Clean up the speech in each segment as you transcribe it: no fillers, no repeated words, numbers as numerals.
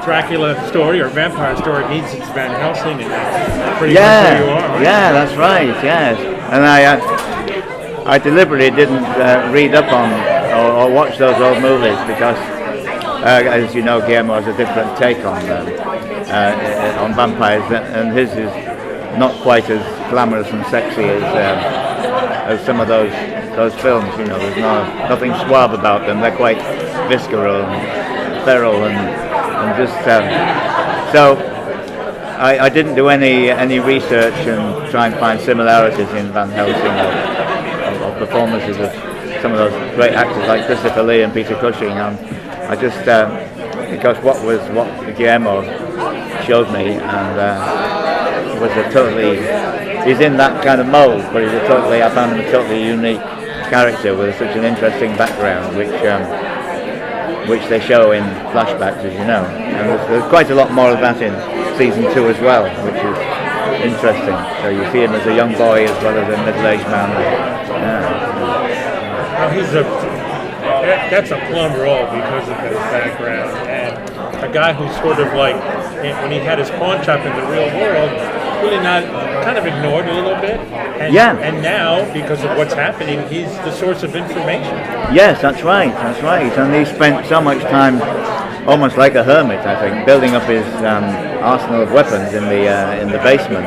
Dracula story or vampire story needs its Van Helsing, and that's pretty much where you are. Right? Yeah, that's right. Yes, and I deliberately didn't read up on or watch those old movies because, as you know, Guillermo has a different take on vampires, and his is not quite as glamorous and sexy as some of those films. You know, there's nothing suave about them. They're quite visceral and feral and just so. I didn't do any research and try and find similarities in Van Helsing or performances of some of those great actors like Christopher Lee and Peter Cushing. I just because what Guillermo showed me, and was a totally, he's in that kind of mold, but I found him a totally unique character with such an interesting background, which they show in flashbacks, as you know. And there's quite a lot more of that in season 2 as well, which is interesting. So you see him as a young boy as well as a middle-aged man. Well, that's a plum role because of his background, and a guy who's sort of like, when he had his pawn shop in the real world, really not, kind of ignored a little bit. And now, because of what's happening, he's the source of information. Yes, that's right. And he spent so much time, almost like a hermit, I think, building up his arsenal of weapons in the basement.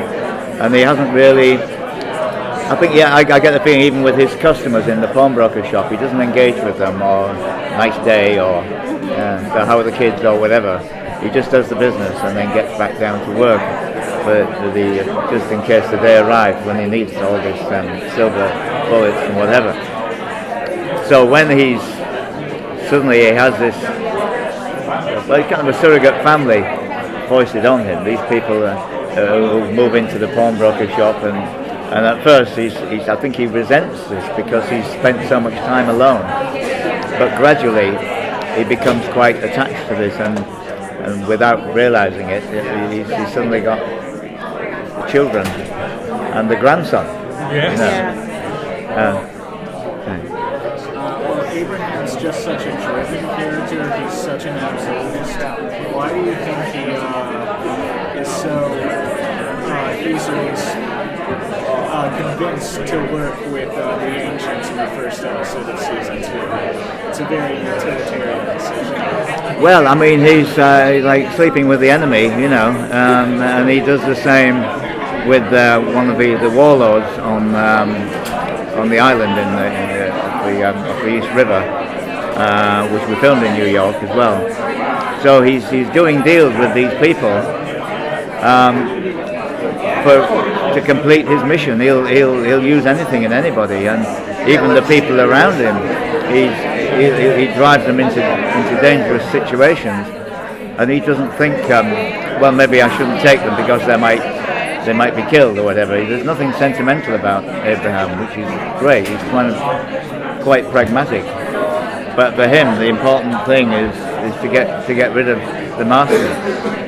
And he hasn't really, I think, I get the feeling even with his customers in the pawnbroker shop, he doesn't engage with them, or nice day, or how are the kids, or whatever. He just does the business and then gets back down to work for just in case the day arrives when he needs all this silver bullets and whatever. So when he has this kind of a surrogate family foisted on him, these people who move into the pawnbroker shop, and at first I think he resents this because he's spent so much time alone, but gradually he becomes quite attached to this, and without realizing it, he's suddenly got the children and the grandson. Yes. Abraham's just such a driven character. He's such an absolutist. Why do you think he is so easily convinced to work with the Ancients in the first episode of season 2? It's a very utilitarian decision. Well, I mean, he's like sleeping with the enemy, you know, and he does the same with one of the warlords on the island off the East River, which we filmed in New York as well. So he's doing deals with these people to complete his mission. He'll use anything and anybody, and even the people around him. He drives them into dangerous situations, and he doesn't think, well, maybe I shouldn't take them because they might be killed or whatever. There's nothing sentimental about Abraham, which is great. He's kind of quite pragmatic. But for him, the important thing is to get rid of the master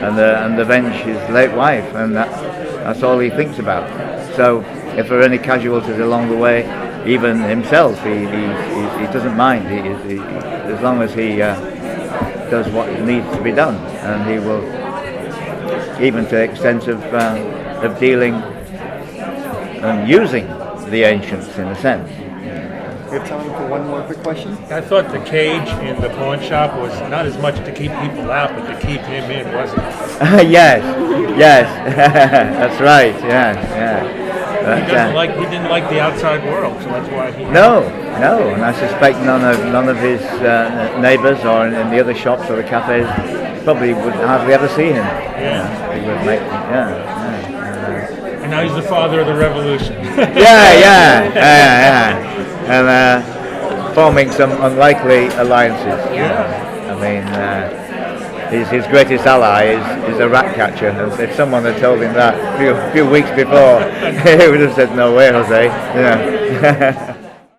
and avenge his late wife, and that's all he thinks about. So if there are any casualties along the way, even himself, he doesn't mind. He as long as he does what needs to be done, and he will, even to the extent of dealing and using the ancients in a sense. We have time for one more quick question. I thought the cage in the pawn shop was not as much to keep people out, but to keep him in, wasn't it? Yes, that's right. Yeah. He didn't like the outside world, so that's why he. No, and I suspect none of his neighbours or in the other shops or the cafes probably would hardly ever see him. Yeah. He would make, And now he's the father of the revolution. yeah. And forming some unlikely alliances. I mean, his greatest ally is a rat catcher. And if someone had told him that a few weeks before, he would have said, "No way, Jose."